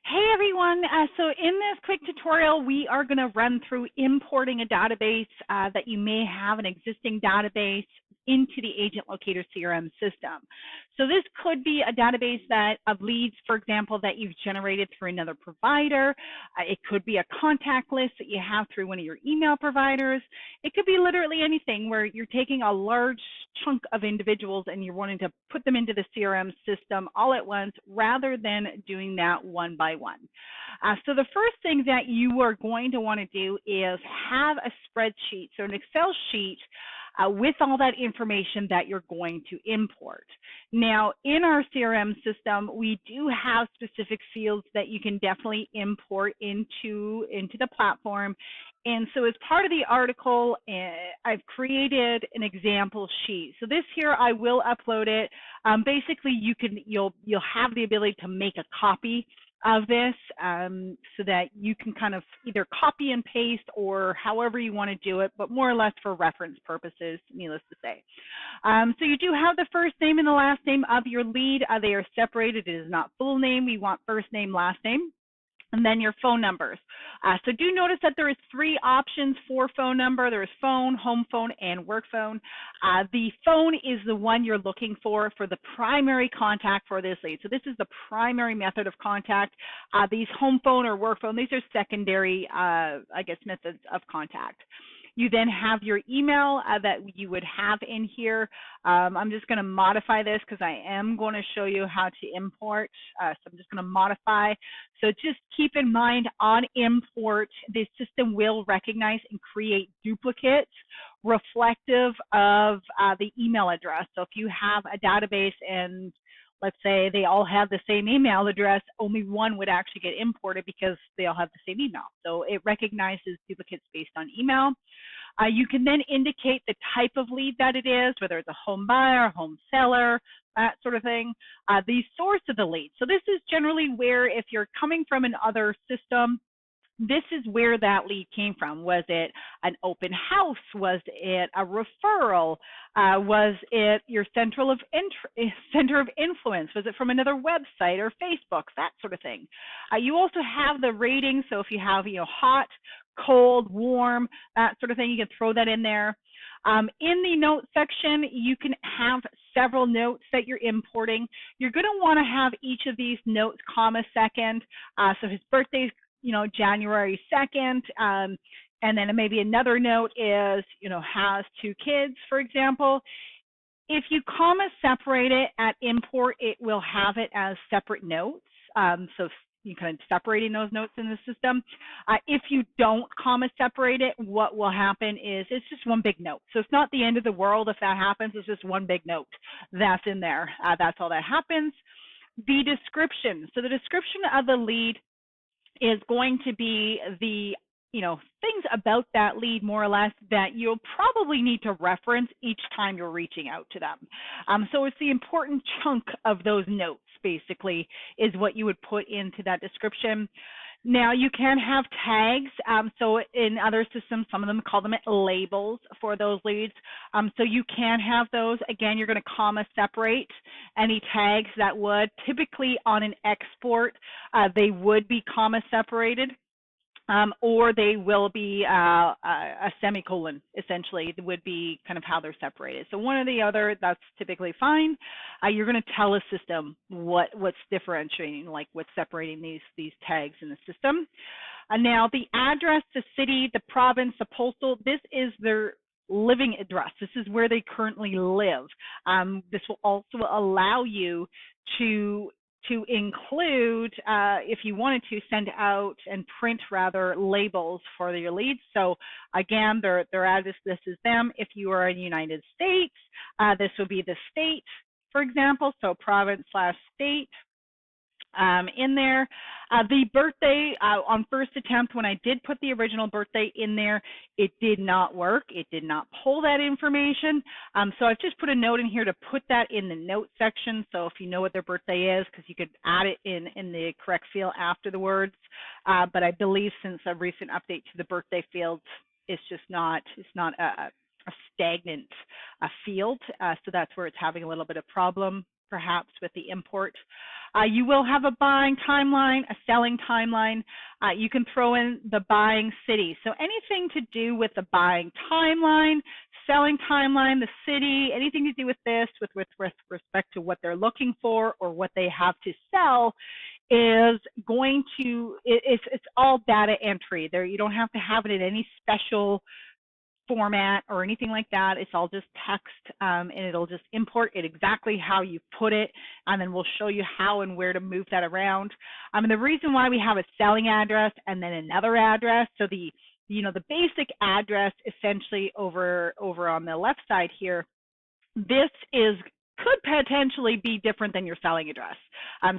Hey everyone, so in this quick tutorial, we are going to run through importing a database that you may have an existing database into the Agentlocator CRM system. So this could be a database of leads, for example, that you've generated through another provider. It could be a contact list that you have through one of your email providers. It could be literally anything where you're taking a large chunk of individuals and you're wanting to put them into the CRM system all at once rather than doing that one by one. So the first thing that you are going to want to do is have a spreadsheet, so an Excel sheet with all that information that you're going to import. Now, in our CRM system, we do have specific fields that you can definitely import into the platform. And so as part of the article, I've created an example sheet. So this here, I will upload it. Basically, you'll have the ability to make a copy of this so that you can kind of either copy and paste or however you want to do it, but more or less for reference purposes, needless to say. So you do have the first name and the last name of your lead. They are separated. It is not full name. We want first name, last name. And then your phone numbers. So do notice that there is 3 options for phone number. There is phone, home phone, and work phone. The phone is the one you're looking for the primary contact for this lead. So this is the primary method of contact. These home phone or work phone, these are secondary, methods of contact. You then have your email that you would have in here. I'm just going to modify this because I am going to show you how to import. So I'm just going to modify. So just keep in mind on import, the system will recognize and create duplicates reflective of the email address. So if you have a database and let's say they all have the same email address, only one would actually get imported because they all have the same email. So it recognizes duplicates based on email. You can then indicate the type of lead that it is, whether it's a home buyer, home seller, that sort of thing. The source of the lead. So this is generally where if you're coming from another system, this is where that lead came from. Was it an open house? Was it a referral? Was it your center of influence? Was it from another website or Facebook? That sort of thing. You also have the rating. So if you have, hot, cold, warm, that sort of thing, you can throw that in there. In the notes section, you can have several notes that you're importing. You're going to want to have each of these notes, comma, second. So his birthday's January 2nd, and then maybe another note is, has 2 kids, for example. If you comma separate it at import, it will have it as separate notes. So you kind of separating those notes in the system. If you don't comma separate it, what will happen is it's just one big note. So it's not the end of the world if that happens. It's just one big note that's in there. That's all that happens. The description. So the description of the lead is going to be the things about that lead more or less that you'll probably need to reference each time you're reaching out to them. So it's the important chunk of those notes basically is what you would put into that description. Now you can have tags. So in other systems, some of them call them labels for those leads. So you can have those. Again, you're going to comma separate any tags that would. Typically on an export, they would be comma separated. Or they will be a semicolon, essentially, would be kind of how they're separated. So one or the other, that's typically fine. You're going to tell a system what's differentiating, like what's separating these tags in the system. Now, the address, the city, the province, the postal, this is their living address. This is where they currently live. This will also allow you to include, if you wanted to, send out and print rather labels for your leads. So again, their address, this is them. If you are in the United States, this would be the state, for example, so province/state. In there. The birthday on first attempt, when I did put the original birthday in there, it did not work. It did not pull that information. So I've just put a note in here to put that in the note section. So if you know what their birthday is, because you could add it in the correct field after the words. But I believe since a recent update to the birthday field, it's not a stagnant field. So that's where it's having a little bit of problem. perhaps with the import. You will have a buying timeline, a selling timeline. You can throw in the buying city. So anything to do with the buying timeline, selling timeline, the city, anything to do with this with respect to what they're looking for or what they have to sell is going to, it's all data entry. There, you don't have to have it in any special format or anything like that. It's all just text, and it'll just import it exactly how you put it, and then we'll show you how and where to move that around. And the reason why we have a selling address and then another address, so the basic address essentially over on the left side here, this could potentially be different than your selling address.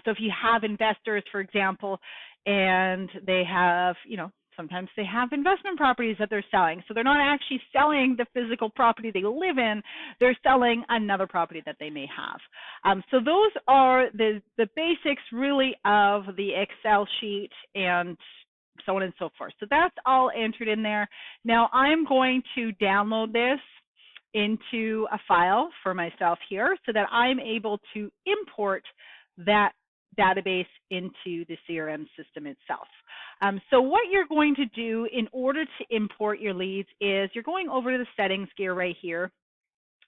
So if you have investors, for example, and they have, sometimes they have investment properties that they're selling. So they're not actually selling the physical property they live in, they're selling another property that they may have. So those are the basics really of the Excel sheet and so on and so forth. So that's all entered in there. Now I'm going to download this into a file for myself here so that I'm able to import that database into the CRM system itself. So what you're going to do in order to import your leads is you're going over to the settings gear right here,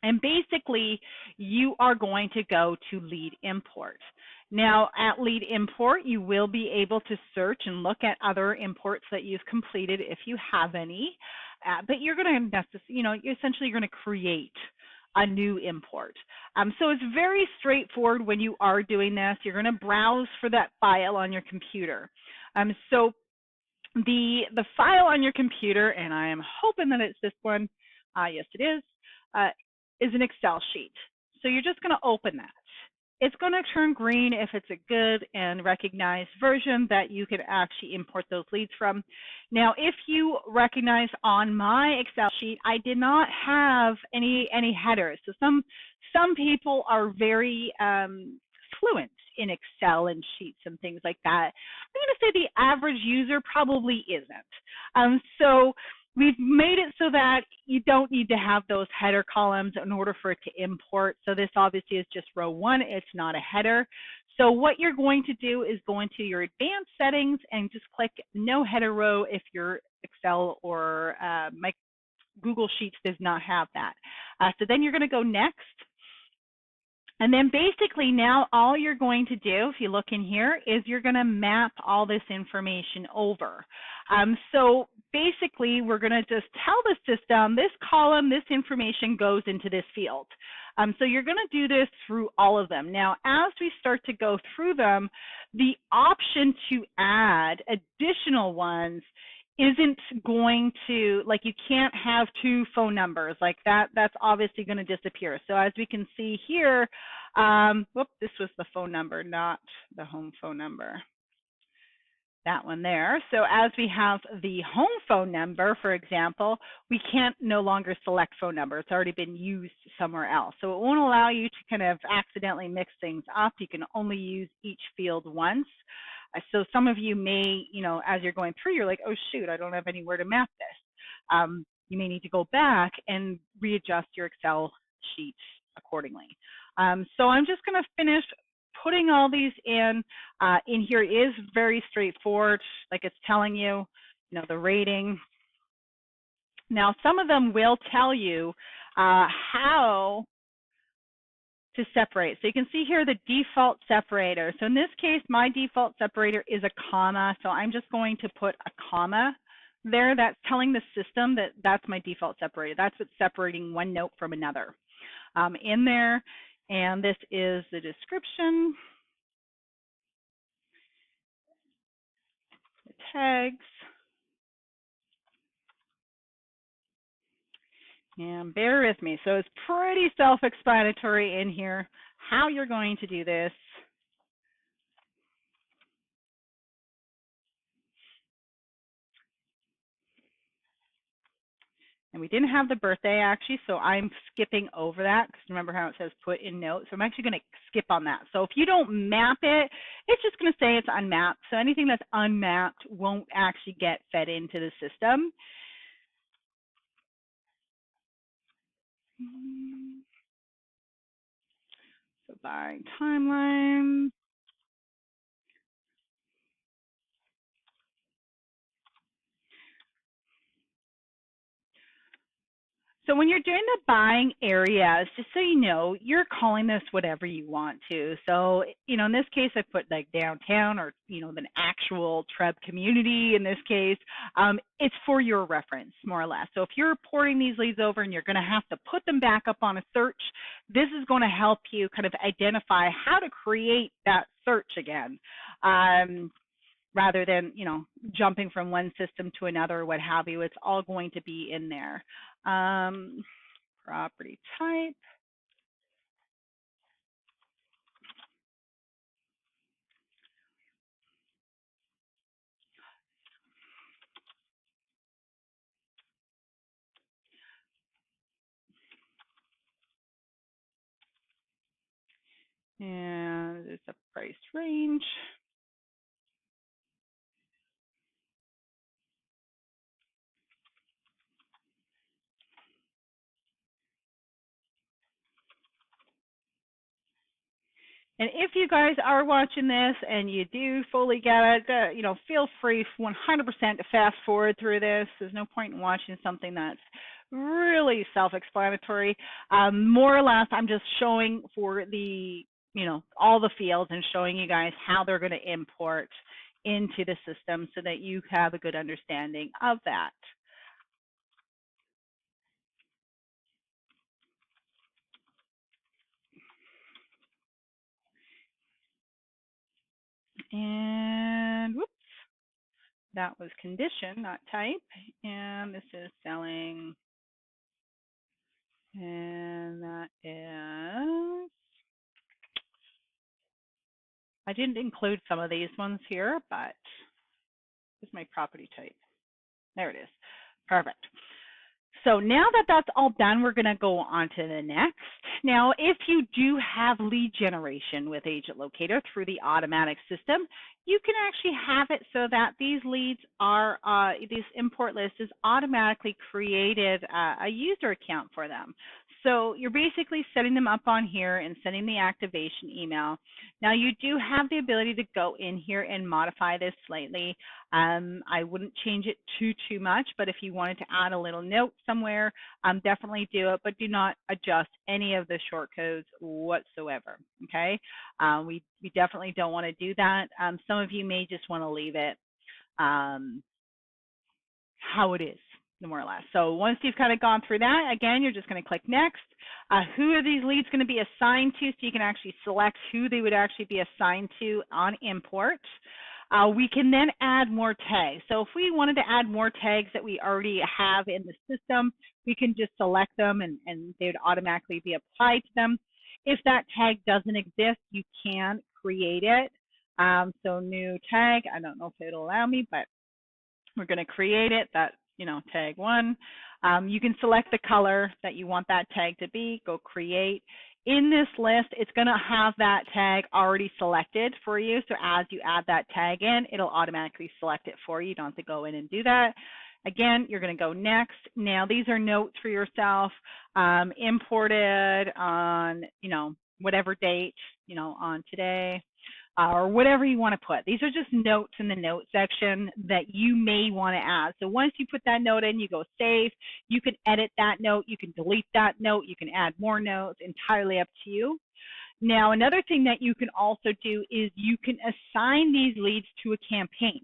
and basically you are going to go to lead import. Now at lead import, you will be able to search and look at other imports that you've completed if you have any, but you're going to essentially you're going to create a new import. So it's very straightforward when you are doing this. You're going to browse for that file on your computer. So the file on your computer, and I am hoping that it's this one, yes it is an Excel sheet. So you're just going to open that. It's going to turn green if it's a good and recognized version that you can actually import those leads from. Now, if you recognize on my Excel sheet, I did not have any headers. So some people are very fluent in Excel and sheets and things like that. I'm going to say the average user probably isn't. So we've made it so that you don't need to have those header columns in order for it to import. So this obviously is just row one. It's not a header. So what you're going to do is go into your advanced settings and just click no header row if your Excel or my Google Sheets does not have that. So then you're going to go next. And then basically now all you're going to do, if you look in here, is you're going to map all this information over. So basically we're going to just tell the system this column, this information goes into this field. So you're going to do this through all of them. Now, as we start to go through them, the option to add additional ones isn't going to, like, you can't have two phone numbers like that. That's obviously going to disappear. So as we can see here, this was the phone number, not the home phone number. That one there. So as we have the home phone number, for example, we can't no longer select phone number. It's already been used somewhere else. So it won't allow you to kind of accidentally mix things up. You can only use each field once. So some of you may, as you're going through, you're like, oh shoot, I don't have anywhere to map this. You may need to go back and readjust your Excel sheet accordingly. So I'm just going to finish putting all these in. In here is very straightforward, like it's telling you, the rating. Now, some of them will tell you how to separate. So you can see here the default separator. So in this case, my default separator is a comma. So I'm just going to put a comma there. That's telling the system that that's my default separator. That's what's separating one note from another in there. And this is the description, the tags. And bear with me. So it's pretty self-explanatory in here how you're going to do this. And we didn't have the birthday actually, so I'm skipping over that because remember how it says put in notes. So I'm actually going to skip on that. So if you don't map it, it's just going to say it's unmapped. So anything that's unmapped won't actually get fed into the system. So buying timeline. So when you're doing the buying areas, just so you know, you're calling this whatever you want to. So, in this case, I put like downtown or, the actual Treb community in this case. It's for your reference, more or less. So if you're porting these leads over and you're going to have to put them back up on a search, this is going to help you kind of identify how to create that search again. Rather than, jumping from one system to another or what have you, it's all going to be in there. Property type. And there's a price range. And if you guys are watching this and you do fully get it, feel free 100% to fast forward through this. There's no point in watching something that's really self-explanatory. More or less, I'm just showing for the, all the fields and showing you guys how they're going to import into the system so that you have a good understanding of that. And whoops, that was condition, not type. And this is selling. And that is, I didn't include some of these ones here, but this is my property type. There it is. Perfect. So now that that's all done, we're going to go on to the next. Now, if you do have lead generation with Agentlocator through the automatic system, you can actually have it so that these leads are, this import list is automatically created a user account for them. So you're basically setting them up on here and sending the activation email. Now you do have the ability to go in here and modify this slightly. I wouldn't change it too much, but if you wanted to add a little note somewhere, definitely do it, but do not adjust any of the short codes whatsoever, okay? We definitely don't want to do that. Some of you may just want to leave it how it is, more or less. So once you've kind of gone through that, again, you're just going to click next. Who are these leads going to be assigned to? So you can actually select who they would actually be assigned to on import. We can then add more tags. So if we wanted to add more tags that we already have in the system, we can just select them and they would automatically be applied to them. If that tag doesn't exist, you can create it. So new tag, I don't know if it'll allow me, but we're going to create it, that, tag 1. You can select the color that you want that tag to be, go create. In this list, it's going to have that tag already selected for you. So as you add that tag in, it'll automatically select it for you. You don't have to go in and do that. Again, you're going to go next. Now, these are notes for yourself, imported on, whatever date, on today. Or whatever you want to put. These are just notes in the note section that you may want to add. So once you put that note in, you go save. You can edit that note. You can delete that note. You can add more notes, entirely up to you. Now, another thing that you can also do is you can assign these leads to a campaign.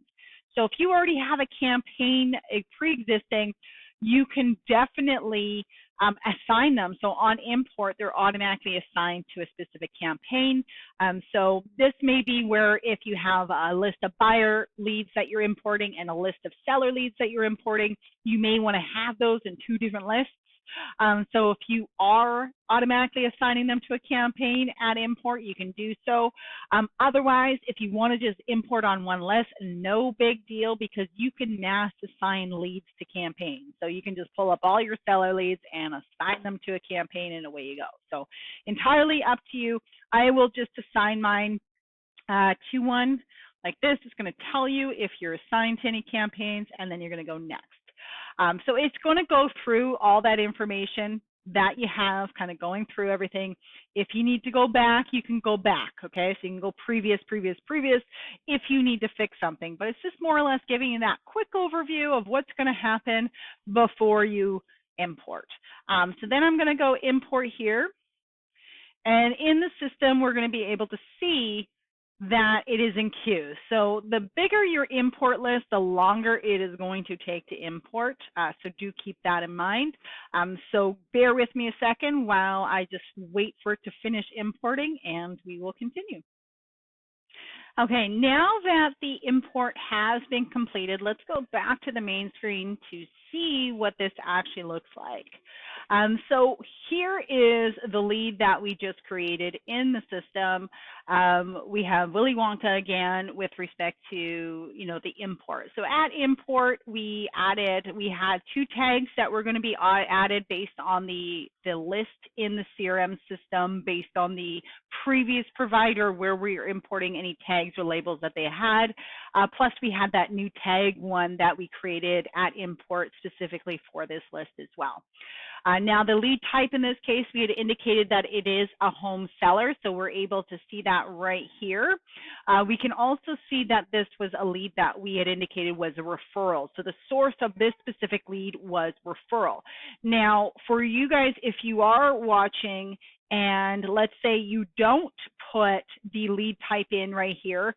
So if you already have a campaign pre-existing, you can definitely assign them. So on import, they're automatically assigned to a specific campaign. So this may be where if you have a list of buyer leads that you're importing and a list of seller leads that you're importing, you may want to have those in 2 different lists. So if you are automatically assigning them to a campaign at import, you can do so. Otherwise, if you want to just import on one list, no big deal, because you can mass assign leads to campaigns. So you can just pull up all your seller leads and assign them to a campaign and away you go. So entirely up to you. I will just assign mine to one like this. It's going to tell you if you're assigned to any campaigns, and then you're going to go next. So it's going to go through all that information that you have, kind of going through everything. If you need to go back, you can go back, okay? So you can go previous if you need to fix something. But it's just more or less giving you that quick overview of what's going to happen before you import. So then I'm going to go import here. And in the system, we're going to be able to see that it is in queue. So the bigger your import list, the longer it is going to take to import. So do keep that in mind. So bear with me a second while I just wait for it to finish importing, and we will continue. Okay, now that the import has been completed, let's go back to the main screen to see what this actually looks like. So here is the lead that we just created in the system. We have Willy Wonka again with respect to, the import. So at import, we had 2 tags that were going to be added based on the list in the CRM system, based on the previous provider where we are importing any tags or labels that they had. Plus, we had that new tag one that we created at import specifically for this list as well. Now, the lead type in this case, we had indicated that it is a home seller, so we're able to see that right here. We can also see that this was a lead that we had indicated was a referral. So the source of this specific lead was referral. Now, for you guys, if you are watching and let's say you don't put the lead type in right here,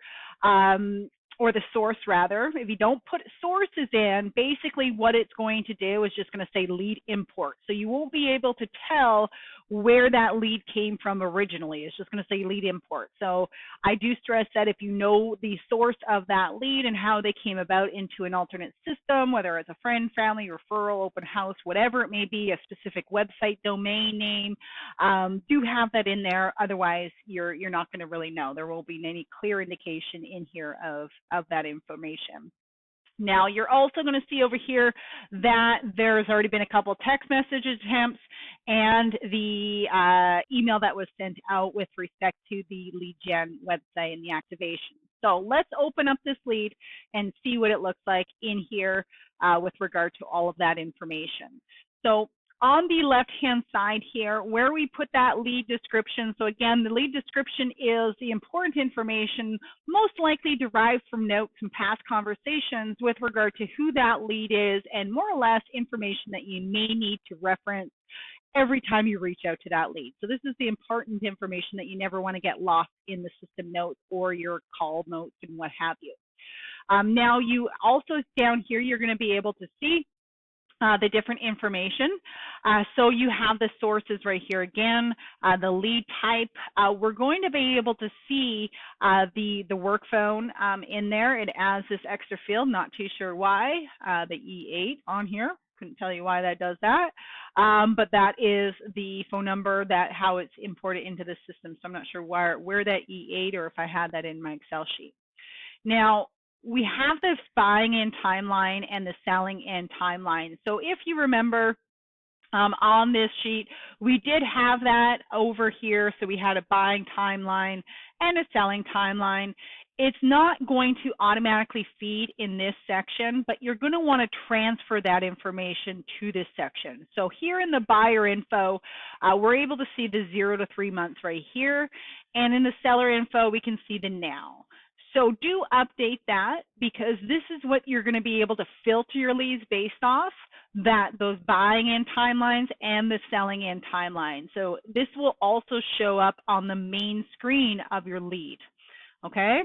or the source rather, if you don't put sources in, basically what it's going to do is just going to say lead import. So you won't be able to tell where that lead came from originally. It's just going to say lead import. So I do stress that if you know the source of that lead and how they came about into an alternate system, whether it's a friend, family, referral, open house, whatever it may be, a specific website domain name, do have that in there. Otherwise, you're not going to really know. There won't be any clear indication in here of that information. Now, you're also going to see over here that there's already been a couple text message attempts and the email that was sent out with respect to the lead gen website and the activation. So let's open up this lead and see what it looks like in here with regard to all of that information. So on the left-hand side here, where we put that lead description, so again, the lead description is the important information most likely derived from notes and past conversations with regard to who that lead is and more or less information that you may need to reference every time you reach out to that lead. So this is the important information that you never want to get lost in the system notes or your call notes and what have you. Now, you also down here, you're going to be able to see the different information. So you have the sources right here again, the lead type. We're going to be able to see the work phone in there. It adds this extra field, not too sure why, the E8 on here. Couldn't tell you why that does that, but that is the phone number, how it's imported into the system. So I'm not sure where that E8 or if I had that in my Excel sheet. Now, we have this buying in timeline and the selling in timeline. So if you remember on this sheet, we did have that over here. So we had a buying timeline and a selling timeline. It's not going to automatically feed in this section, but you're going to want to transfer that information to this section. So here in the buyer info, we're able to see the 0 to 3 months right here. And in the seller info, we can see the now. So do update that because this is what you're going to be able to filter your leads based off, those buying in timelines and the selling in timeline. So this will also show up on the main screen of your lead, okay?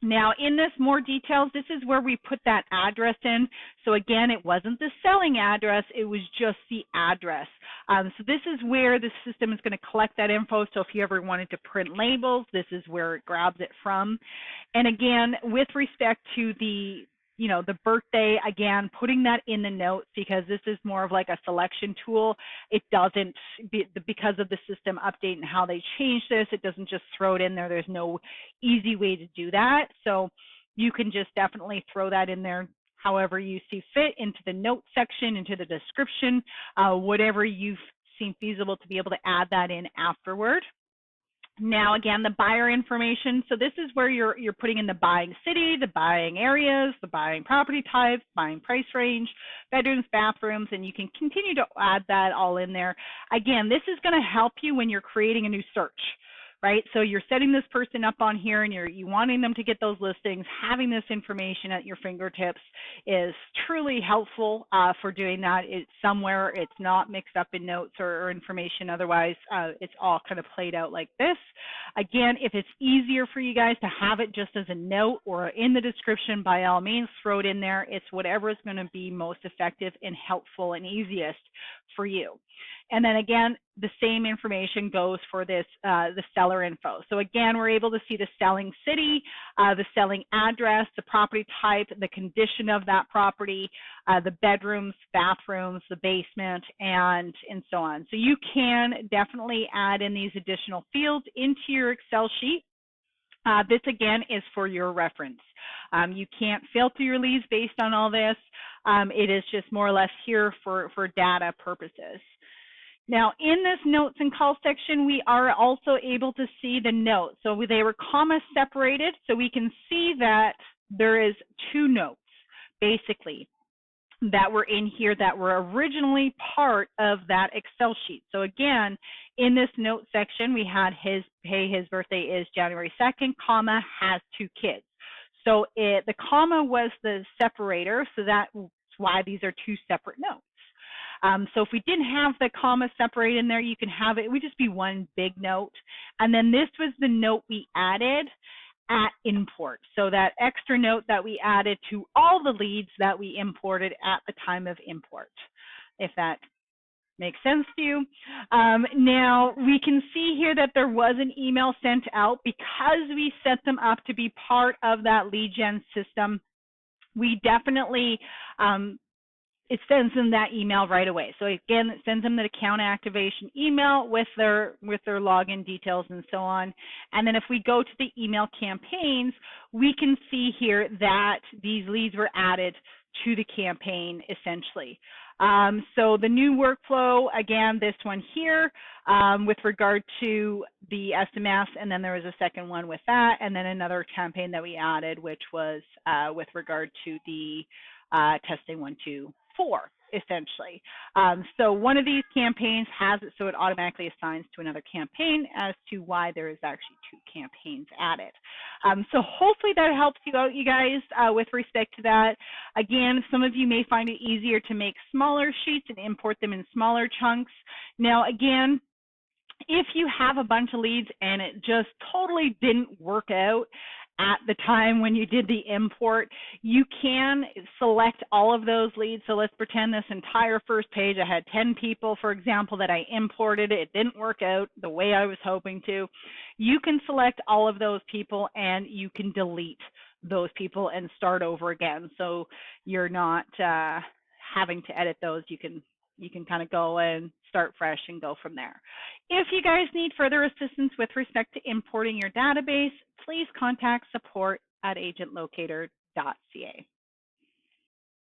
Now, in this more details, this is where we put that address in. So again, it wasn't the selling address, it was just the address. So this is where the system is going to collect that info. So if you ever wanted to print labels, this is where it grabs it from. And again, with respect to the birthday, again, putting that in the notes because this is more of like a selection tool. It doesn't, because of the system update and how they changed this, it doesn't just throw it in there. There's no easy way to do that. So you can just definitely throw that in there however you see fit into the notes section, into the description, whatever you seem feasible to be able to add that in afterward. Now, again, the buyer information. So this is where you're putting in the buying city, the buying areas, the buying property types, buying price range, bedrooms, bathrooms, and you can continue to add that all in there. Again, this is going to help you when you're creating a new search, right? So you're setting this person up on here and you wanting them to get those listings. Having this information at your fingertips is truly helpful for doing that. It's somewhere, it's not mixed up in notes or information. Otherwise, it's all kind of played out like this. Again, if it's easier for you guys to have it just as a note or in the description, by all means, throw it in there. It's whatever is going to be most effective and helpful and easiest for you. And then again, the same information goes for this, the seller info. So again, we're able to see the selling city, the selling address, the property type, the condition of that property, the bedrooms, bathrooms, the basement, and so on. So you can definitely add in these additional fields into your Excel sheet. This again is for your reference. You can't filter your leads based on all this. It is just more or less here for data purposes. Now, in this notes and calls section, we are also able to see the notes. So they were comma separated, so we can see that there is 2 notes, basically, that were in here that were originally part of that Excel sheet. So again, in this note section, we had his birthday is January 2nd, comma, has 2 kids. So the comma was the separator, so that's why these are 2 separate notes. So if we didn't have the comma separated in there, you can have it would just be one big note. And then this was the note we added at import. So that extra note that we added to all the leads that we imported at the time of import, if that makes sense to you. Now, we can see here that there was an email sent out because we set them up to be part of that lead gen system. We definitely it sends them that email right away. So again, it sends them the account activation email with their login details and so on. And then if we go to the email campaigns, we can see here that these leads were added to the campaign essentially. So the new workflow, again, this one here with regard to the SMS, and then there was a second one with that, and then another campaign that we added, which was with regard to the testing 1, 2, 4, essentially. So one of these campaigns has it so it automatically assigns to another campaign as to why there is actually 2 campaigns added. So hopefully that helps you out, you guys, with respect to that. Again, some of you may find it easier to make smaller sheets and import them in smaller chunks. Now, again, if you have a bunch of leads and it just totally didn't work out at the time when you did the import, you can select all of those leads. So let's pretend this entire first page, I had 10 people, for example, that I imported. It didn't work out the way I was hoping to. You can select all of those people and you can delete those people and start over again. So you're not having to edit those. You can kind of go and start fresh and go from there. If you guys need further assistance with respect to importing your database, please contact support@agentlocator.ca.